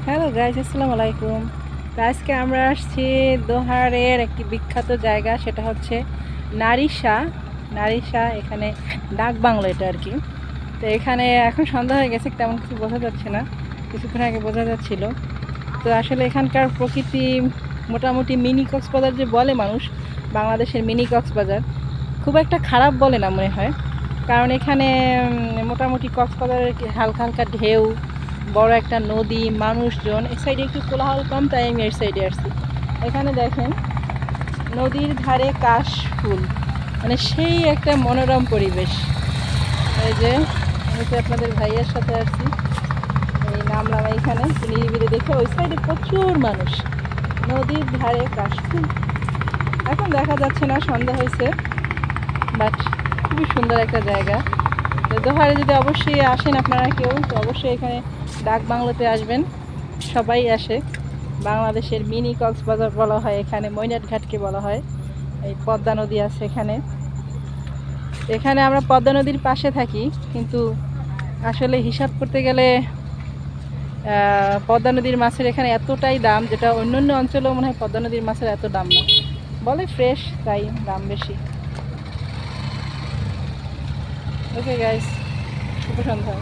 Hello guys, আসসালামু আলাইকুম। তো আজকে আমরা আসছি দোহারের একটি বিখ্যাত জায়গা, সেটা হচ্ছে নারিশা। নারিশা এখানে ডাক বাংলো এটা আর কি। তো এখানে এখন সন্ধ্যা হয়ে গেছে, তেমন কিছু বোঝা যাচ্ছে না, কিছুক্ষণ আগে বোঝা যাচ্ছিল। তো আসলে এখানকার প্রকৃতি মোটামুটি মিনি কক্সবাজার যে বলে মানুষ, বাংলাদেশের মিনি কক্সবাজার, খুব একটা খারাপ বলে না মনে হয়। কারণ এখানে মোটামুটি কক্সবাজারের হালকা হালকা ঢেউ, বড় একটা নদী, মানুষজন। এই সাইডে একটু কোলাহল কম, তাই আমি এই সাইডে আসছি। এখানে দেখেন নদীর ধারে কাশ ফুল, মানে সেই একটা মনোরম পরিবেশ। এই যে আমি তো আপনাদের ভাইয়ের সাথে আসছি, এই নামলাম এইখানে নিরিবিলি দেখে। ওই সাইডে প্রচুর মানুষ, নদীর ধারে কাশ ফুল। এখন দেখা যাচ্ছে না, সন্ধ্যা হয়েছে, বাট খুবই সুন্দর একটা জায়গা। তো দোহারে যদি অবশ্যই আসেন আপনারা কেউ, তো অবশ্যই এখানে ডাক বাংলোতে আসবেন। সবাই আসে। বাংলাদেশের মিনি কক্সবাজার বলা হয় এখানে, মৈনাট ঘাটকে বলা হয়। এই পদ্মা নদী আছে এখানে। এখানে আমরা পদ্মা নদীর পাশে থাকি, কিন্তু আসলে হিসাব করতে গেলে পদ্মা নদীর মাছের এখানে এতটাই দাম, যেটা অন্য অন্য অঞ্চলেও মনে হয় পদ্মা নদীর মাছের এত দাম না। বলে ফ্রেশ, তাই দাম বেশি। ওকে গাইস, শুভ সন্ধ্যা।